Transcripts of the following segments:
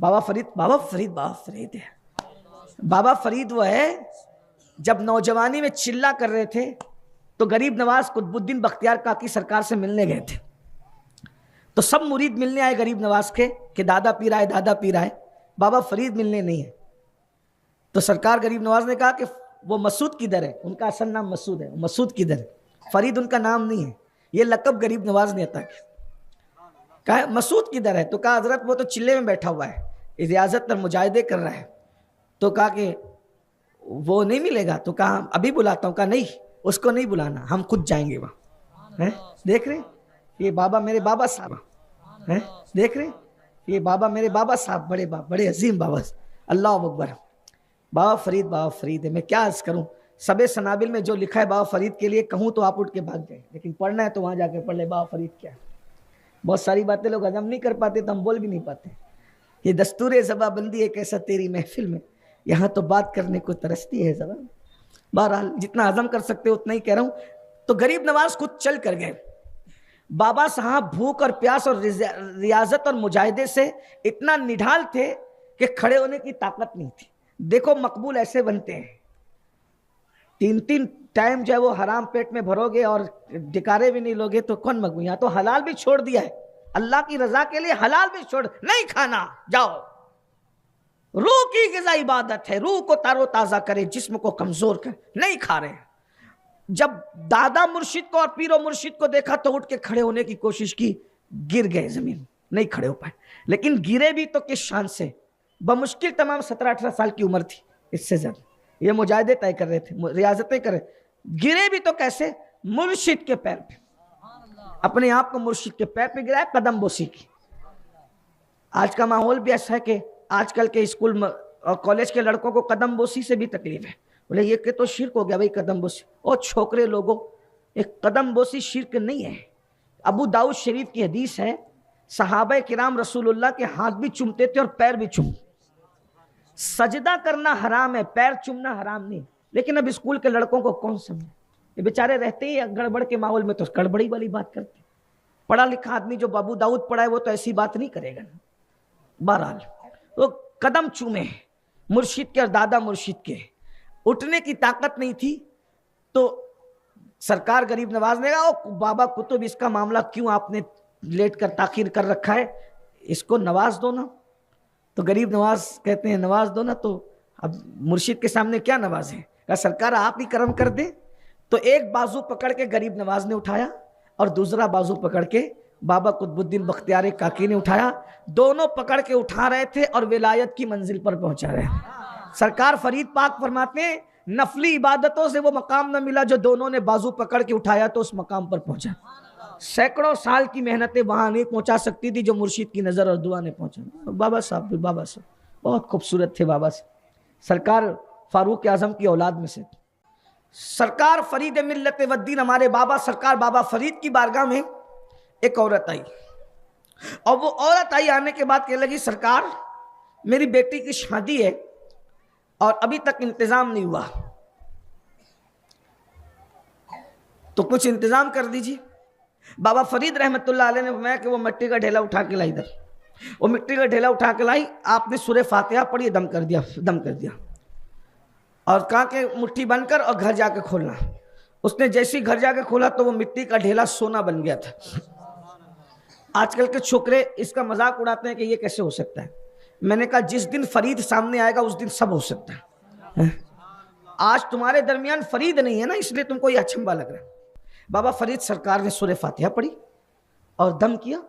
बाबा फरीद, बाबा फरीद, बाबा फरीद है। बाबा फरीद वो है, जब नौजवानी में चिल्ला कर रहे थे तो गरीब नवाज कुतुबुद्दीन बख्तियार काकी सरकार से मिलने गए थे। तो सब मुरीद मिलने आए गरीब नवाज के कि दादा पी रहा है, दादा पी रहा है, बाबा फरीद मिलने नहीं है। तो सरकार गरीब नवाज ने कहा कि वो मसूद किधर है, उनका असल नाम मसूद है, मसूद किधर है, फरीद उनका नाम नहीं है, ये लकब गरीब नवाज ने अता किया। कहा मसूद किधर है, तो कहा हजरत वो तो चिल्ले में बैठा हुआ है, रियाजत और मुजाहिदे कर रहा है। तो कहा कि वो नहीं मिलेगा, तो कहा अभी बुलाता हूँ। कहा नहीं, उसको नहीं बुलाना, हम खुद जाएंगे वहाँ। देख रहे ये बाबा मेरे बाबा साहब हैं, देख रहे ये बाबा मेरे बाबा साहब, बड़े बाबा, बड़े अजीम बाबा, अल्लाह अकबर। बाबा फरीद, बाबा फरीद है। मैं क्या अर्ज करूँ, सबे सनाबिल में जो लिखा है बाबा फरीद के लिए कहूँ तो आप उठ के भाग जाए, लेकिन पढ़ना है तो वहाँ जाके पढ़ ले बाबा फरीद क्या है। बहुत सारी बातें लोग हजम नहीं कर पाते तो हम बोल भी नहीं पाते। ये दस्तूर ज़बाबंदी एक ऐसा तेरी महफिल में, यहाँ तो बात करने को तरसती है ज़बान। बहरहाल जितना हजम कर सकते हो उतना ही कह रहा हूँ। तो गरीब नवाज खुद चल कर गए। बाबा साहब भूख और प्यास और रियाजत और मुजाहिदे से इतना निढाल थे कि खड़े होने की ताकत नहीं थी। देखो मकबूल ऐसे बनते हैं, 3-3 टाइम जो है वो हराम पेट में भरोगे और डिकारे भी नहीं लोगे तो कौन मकबूल। यहाँ तो हलाल भी छोड़ दिया है, अल्लाह की रजा के लिए हलाल भी छोड़, नहीं खाना, जाओ। रूह की ग़िज़ा इबादत है, रूह को तारो ताज़ा करे, जिस्म को कमज़ोर करे, नहीं खा रहे। जब दादा मुर्शिद को और पीरो मुर्शिद को देखा तो उठ के खड़े होने की कोशिश की, गिर गए ज़मीन, नहीं खड़े हो पाए। लेकिन गिरे भी तो किस शान से, बमुश्किल तमाम 17-18 साल की उम्र थी, इससे ज़्यादा। ये मुजाहिदे तय कर रहे थे, रियाजतें कर रहे, गिरे भी तो कैसे, मुर्शिद के पैर पे, अपने आप को मुर्शिद के पैर पे गिराया, कदम बोसी की। आज का माहौल भी ऐसा है कि आजकल के स्कूल और कॉलेज के लड़कों को कदम बोसी से भी तकलीफ है। बोले ये कि तो शिर्क हो गया भाई कदम बोसी। और छोकरे लोगों, एक कदम बोसी शिर्क नहीं है। अबू दाऊद शरीफ की हदीस है, सहाबा किराम रसूलुल्लाह के हाथ भी चूमते थे और पैर भी चूम। सजदा करना हराम है, पैर चूमना हराम नहीं। लेकिन अब स्कूल के लड़कों को कौन समझे, ये बेचारे रहते ही गड़बड़ के माहौल में तो गड़बड़ी वाली बात करते। पढ़ा लिखा आदमी जो बाबू दाऊद पढ़ा है वो तो ऐसी बात नहीं करेगा ना। बहरहाल वो कदम चूमे मुर्शिद के और दादा मुर्शिद के, उठने की ताकत नहीं थी। तो सरकार गरीब नवाज ने कहा, ओ बाबा कुतुब, इसका मामला क्यों आपने लेट कर ताखीर कर रखा है, इसको नवाज दो ना। तो गरीब नवाज कहते हैं नवाज दो ना, तो अब मुर्शिद के सामने क्या नवाज है। कहा सरकार आप ही करम कर दे। तो एक बाजू पकड़ के गरीब नवाज ने उठाया और दूसरा बाजू पकड़ के बाबा कुतुबुद्दीन बख्तियार काकी ने उठाया। दोनों पकड़ के उठा रहे थे और विलायत की मंजिल पर पहुंचा रहे। सरकार फरीद पाक फरमाते हैं, नफली इबादतों से वो मकाम न मिला जो दोनों ने बाजू पकड़ के उठाया तो उस मकाम पर पहुंचा। सैकड़ों साल की मेहनतें वहां नहीं पहुंचा सकती थी जो मुर्शिद की नजर और दुआ ने पहुंचा। बाबा साहब बहुत खूबसूरत थे। बाबा साहब सरकार फारूक आजम की औलाद में से, सरकार फरीद मिल्लत वद्दीन, हमारे बाबा सरकार बाबा फरीद की बारगाह में एक औरत आई। और वो औरत आई, आने के बाद कहने लगी सरकार मेरी बेटी की शादी है और अभी तक इंतजाम नहीं हुआ, तो कुछ इंतजाम कर दीजिए। बाबा फरीद रहमतुल्लाह अलैह ने फरमाया कि वो मिट्टी का ढेला उठा के लाई। इधर वो मिट्टी का ढेला उठा के लाई, आपने सूरह फातिहा पढ़ी, दम कर दिया और कहा कि मुट्ठी बनकर और घर जाके खोलना। उसने जैसे ही घर जाके खोला तो वो मिट्टी का ढेला सोना बन गया था। आजकल के छोकरे इसका मजाक उड़ाते हैं कि ये कैसे हो सकता है। मैंने कहा जिस दिन फरीद सामने आएगा उस दिन सब हो सकता है। आज तुम्हारे दरमियान फरीद नहीं है ना, इसलिए तुमको ये अचंभा लग रहा है। बाबा फरीद सरकार ने सूरह फातिहा पढ़ी और दम किया,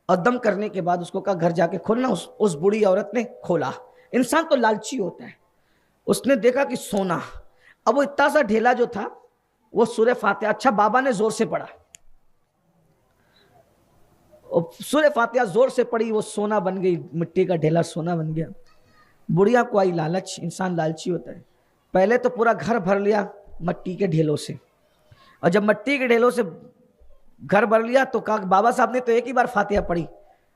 और दम करने के बाद उसको कहा घर जाके खोलना। उस बूढ़ी औरत ने खोला। इंसान तो लालची होता है, उसने देखा कि सोना। अब वो इतना सा ढेला जो था वो सूरह फातिहा, अच्छा बाबा ने जोर से पढ़ा, सूरह फातिहा जोर से पढ़ी, वो सोना बन गई, मिट्टी का ढेला सोना बन गया। बुढ़िया को आई लालच, इंसान लालची होता है। पहले तो पूरा घर भर लिया मिट्टी के ढेलों से, और जब मिट्टी के ढेलों से घर भर लिया तो कहा बाबा साहब ने तो एक ही बार फातिहा पढ़ी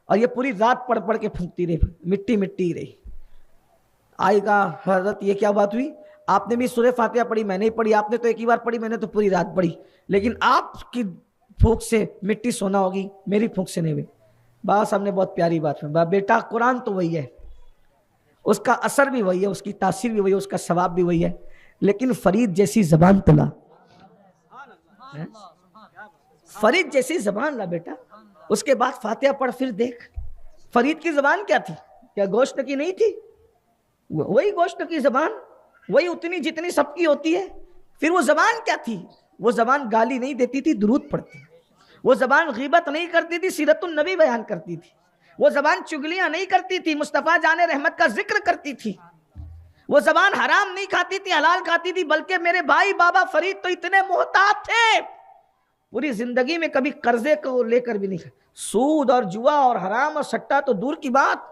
और ये पूरी रात पढ़ पढ़ के फूंकती रही, मिट्टी मिट्टी रही। आएगा हजरत ये क्या बात हुई, आपने भी सूरह फातिहा पढ़ी, मैंने ही पढ़ी, आपने तो एक ही बार पढ़ी, मैंने तो पूरी रात पढ़ी, लेकिन आपकी फूंक से मिट्टी सोना होगी, मेरी फूंक से नहीं हुई। बाबा साहब ने बहुत प्यारी बात में, बेटा कुरान तो वही है, उसका असर भी वही है, उसकी तासीर भी वही है, उसका सवाब भी वही है। लेकिन फरीद जैसी जबान तो ला, फरीद जैसी जबान ला बेटा। उसके बाद फातिहा पढ़, फिर देख फरीद की जबान क्या थी, क्या गोश्त की नहीं थी? वही गोश्त की जबान, वही उतनी जितनी सबकी होती है। फिर वो जबान क्या थी? वो जबान गाली नहीं देती थी, दुरूद पढ़ती। वो जबान गीबत नहीं करती थी, सीरतुन नबी बयान करती थी। वो जबान चुगलियां नहीं करती थी, मुस्तफा जाने रहमत का जिक्र करती थी। वो जबान हराम नहीं खाती थी, हलाल खाती थी। बल्कि मेरे भाई बाबा फरीद तो इतने मोहतात थे, पूरी जिंदगी में कभी कर्जे को लेकर भी नहीं खाया। सूद और जुआ और हराम और सट्टा तो दूर की बात,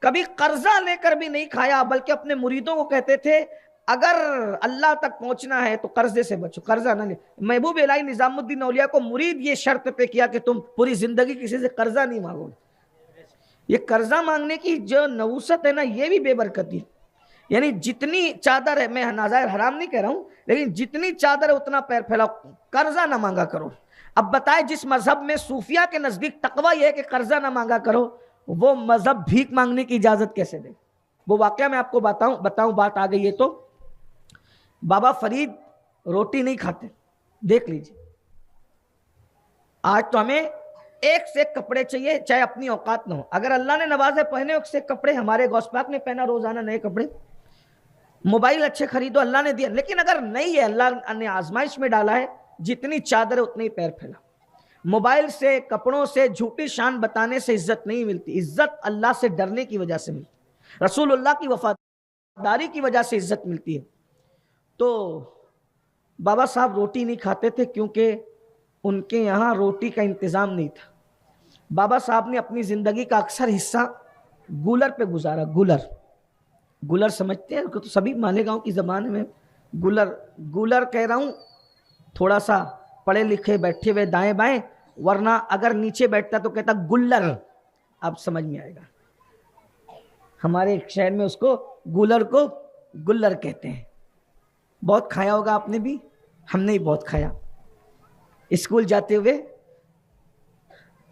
कभी कर्जा लेकर भी नहीं खाया। बल्कि अपने मुरीदों को कहते थे, अगर अल्लाह तक पहुंचना है तो कर्जे से बचो, कर्जा ना ले। महबूब इलाही निजामुद्दीन औलिया को मुरीद ये शर्त पे किया कि तुम पूरी जिंदगी किसी से कर्जा नहीं मांगोगे। ये कर्जा मांगने की जो नवूसत है ना, ये भी बेबरकती। यानी जितनी चादर है, मैं नाजायर हराम नहीं कह रहा हूं, लेकिन जितनी चादर है उतना पैर फैलाओ, कर्जा ना मांगा करो। अब बताए, जिस मजहब में सूफिया के नजदीक तकवा यह है कि कर्जा ना मांगा करो, वो मजहब भीख मांगने की इजाजत कैसे दे? वो वाकया मैं आपको बताऊं बात आ गई है तो। बाबा फरीद रोटी नहीं खाते, देख लीजिए। आज तो हमें एक से एक कपड़े चाहिए, चाहे अपनी औकात ना हो। अगर अल्लाह ने नवाजे पहने एक से एक कपड़े, हमारे गौसपाक ने पहना रोजाना नए कपड़े, मोबाइल अच्छे खरीदो, अल्लाह ने दिया। लेकिन अगर नहीं है, अल्लाह ने आजमाइश में डाला है, जितनी चादर है उतने ही पैर फैला। मोबाइल से, कपड़ों से, झूठी शान बताने से इज्जत नहीं मिलती। इज्जत अल्लाह से डरने की वजह से मिलती, रसूलुल्लाह की वफादारी की वजह से इज्जत मिलती है। तो बाबा साहब रोटी नहीं खाते थे क्योंकि उनके यहाँ रोटी का इंतज़ाम नहीं था। बाबा साहब ने अपनी ज़िंदगी का अक्सर हिस्सा गूलर पे गुजारा। गूलर समझते हैं तो सभी मालेगांव की ज़बान में गूलर कह रहा हूँ, थोड़ा सा पढ़े लिखे बैठे हुए दाएं बाएं, वरना अगर नीचे बैठता तो कहता गुल्लर। अब समझ में आएगा, हमारे एक शहर में उसको गूलर को गुल्लर कहते हैं। बहुत खाया होगा आपने भी, हमने ही बहुत खाया। स्कूल जाते हुए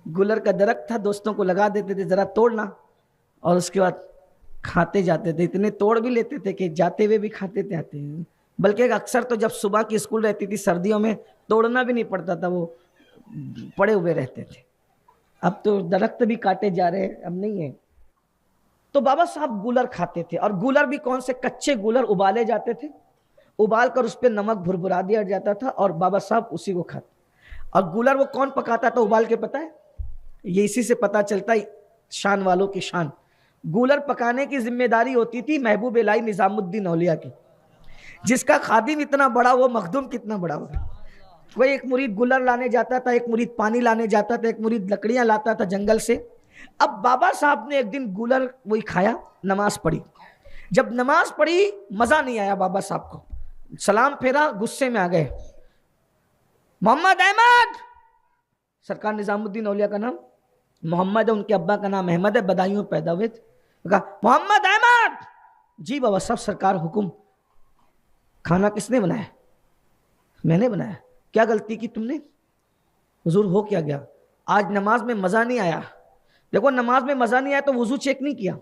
गुलर का दरख्त था, दोस्तों को लगा देते थे जरा तोड़ना, और उसके बाद खाते जाते थे। इतने तोड़ भी लेते थे कि जाते हुए भी खाते थे आते हुए। बल्कि अक्सर तो जब सुबह की स्कूल रहती थी सर्दियों में, तोड़ना भी नहीं पड़ता था, वो पड़े हुए रहते थे। अब तो दरख्त भी काटे जा रहे हैं, अब नहीं है। तो बाबा साहब गूलर खाते थे, और गूलर भी कौन से, कच्चे गूलर उबाले जाते थे, उबाल कर उस पर नमक भुरभुरा दिया जाता था, और बाबा साहब उसी को खाते। और गूलर वो कौन पकाता था उबाल के, पता है? ये इसी से पता चलता है शान वालों की शान। गूलर पकाने की जिम्मेदारी होती थी महबूब इलाही निजामुद्दीन औलिया की। जिसका खादिम इतना बड़ा, वो मखदूम कितना बड़ा होगा। कोई एक मुरीद गूलर लाने जाता था, एक मुरीद पानी लाने जाता था, एक मुरीद लकड़ियां लाता था जंगल से। अब बाबा साहब ने एक दिन गूलर वही खाया, नमाज पढ़ी। जब नमाज पढ़ी मजा नहीं आया बाबा साहब को, सलाम फेरा, गुस्से में आ गए। मोहम्मद अहमद, सरकार निजामुद्दीन औलिया का नाम मोहम्मद है, उनके अब्बा का नाम अहमद है, बदायूं में पैदा हुए थे। कहा मोहम्मद अहमद। जी बाबा साहब, सरकार हुकुम। खाना किसने बनाया? मैंने बनाया। क्या गलती की तुमने? हुजूर हो क्या गया? आज नमाज में मजा नहीं आया। देखो, नमाज में मजा नहीं आया तो वुजू चेक नहीं किया,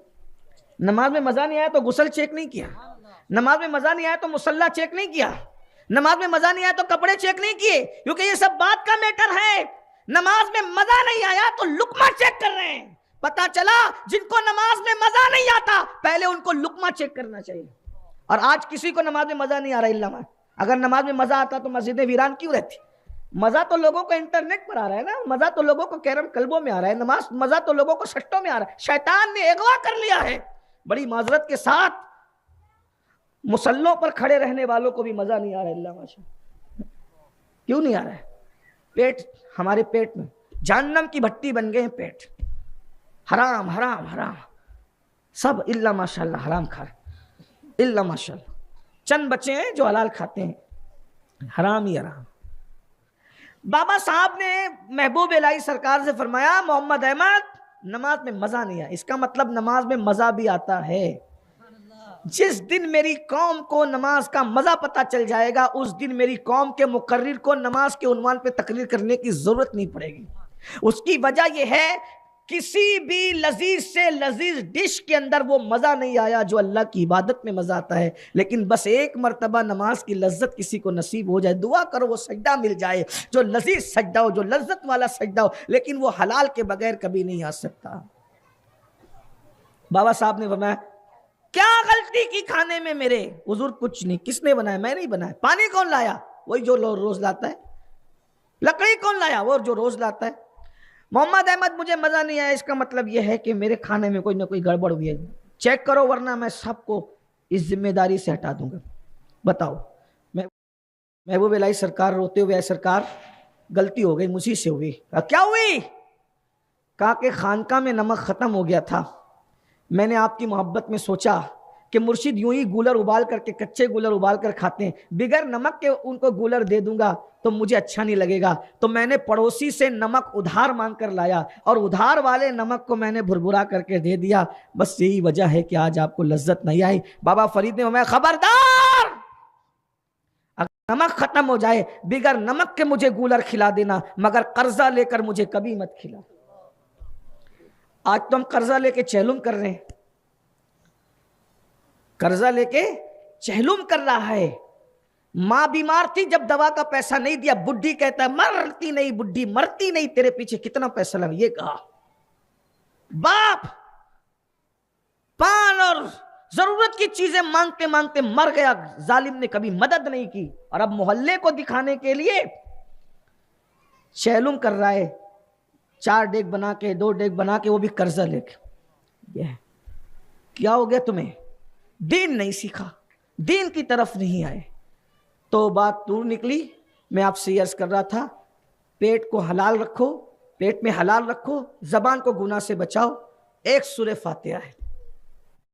नमाज में मजा नहीं आया तो गुस्ल चेक नहीं किया, नमाज में मजा नहीं आया तो मुसल्ला चेक नहीं किया, नमाज में मजा नहीं आया तो कपड़े चेक नहीं किए, क्योंकि ये सब बात का मैटर है। नमाज में मजा नहीं आया तो लुकमा चेक कर रहे हैं। पता चला जिनको नमाज में मजा नहीं आता, पहले उनको लुकमा चेक करना चाहिए। और आज किसी को नमाज में मजा नहीं आ रहा इल्ला। अगर नमाज में मजा आता तो मस्जिदें वीरान क्यों रहती? मजा तो लोगों को इंटरनेट पर आ रहा है ना, मजा तो लोगों को कैरम कल्बों में आ रहा है, नमाज मजा तो लोगों को सट्टों में आ रहा है। शैतान ने अगवा कर लिया है। बड़ी माजरत के साथ मुसल्लों पर खड़े रहने वालों को भी मजा नहीं आ रहा है अल्लाह माशा। क्यों नहीं आ रहा है? पेट, हमारे पेट में जहन्नम की भट्टी बन गए हैं पेट। हराम हराम हराम सब, इल्ला माशाल्लाह हराम खा रहे, इल्ला माशाल्लाह। चंद बच्चे हैं जो हलाल खाते हैं, हराम ही हराम। बाबा साहब ने महबूब इलाही सरकार से फरमाया, मोहम्मद अहमद, नमाज में मजा नहीं आया। इसका मतलब नमाज में मजा भी आता है। जिस दिन मेरी कौम को नमाज का मजा पता चल जाएगा, उस दिन मेरी कौम के मुकर्रिर को नमाज के उन्वान पे तकरीर करने की जरूरत नहीं पड़ेगी। उसकी वजह यह है, किसी भी लजीज से लजीज डिश के अंदर वो मजा नहीं आया जो अल्लाह की इबादत में मजा आता है। लेकिन बस एक मर्तबा नमाज की लज्जत किसी को नसीब हो जाए, दुआ करो वो सजदा मिल जाए, जो लजीज सजदा हो, जो लज्जत वाला सजदा हो, लेकिन वो हलाल के बगैर कभी नहीं आ सकता। बाबा साहब ने फरमाया, क्या गलती की खाने में मेरे? हुजूर कुछ नहीं। किसने बनाया? मैं नहीं बनाया। पानी कौन लाया? वही जो रोज लाता है। लकड़ी कौन लाया? वो जो रोज लाता है। मोहम्मद अहमद मुझे मजा नहीं आया, इसका मतलब यह है कि मेरे खाने में कोई ना कोई गड़बड़ हुई है, चेक करो वरना मैं सबको इस जिम्मेदारी से हटा दूंगा। बताओ। मैं महबूब इलाही सरकार रोते हुए, सरकार गलती हो गई, मुझी से हुई। क्या हुई? कहा कि खानका में नमक खत्म हो गया था, मैंने आपकी मोहब्बत में सोचा कि मुर्शिद यूं ही गूलर उबाल करके, कच्चे गूलर उबाल कर खाते हैं, बिगर नमक के उनको गूलर दे दूंगा तो मुझे अच्छा नहीं लगेगा, तो मैंने पड़ोसी से नमक उधार मांग कर लाया और उधार वाले नमक को मैंने भुरभुरा करके दे दिया। बस यही वजह है कि आज आपको लज्जत नहीं आई। बाबा फरीद ने हमें, खबरदार, अगर नमक खत्म हो जाए बिगर नमक के मुझे गूलर खिला देना, मगर कर्जा लेकर मुझे कभी मत खिला। आज तो हम कर्जा लेके चहलुम कर रहे हैं, कर्जा लेके चहलुम कर रहा है। मां बीमार थी, जब दवा का पैसा नहीं दिया, बुढ़ी कहता है मरती नहीं बुढ़ी, मरती नहीं, तेरे पीछे कितना पैसा लगा, ये कहा। बाप पान और जरूरत की चीजें मांगते मांगते मर गया, जालिम ने कभी मदद नहीं की, और अब मोहल्ले को दिखाने के लिए चहलुम कर रहा है, 4 डेग बना के, 2 डेग बना के, वो भी कर्जा लेके। ये क्या हो गया तुम्हें? दीन नहीं सीखा, दीन की तरफ नहीं आए, तो बात दूर निकली। मैं आपसे अर्ज कर रहा था, पेट को हलाल रखो, पेट में हलाल रखो, जबान को गुनाह से बचाओ। एक सूरह फातिहा है,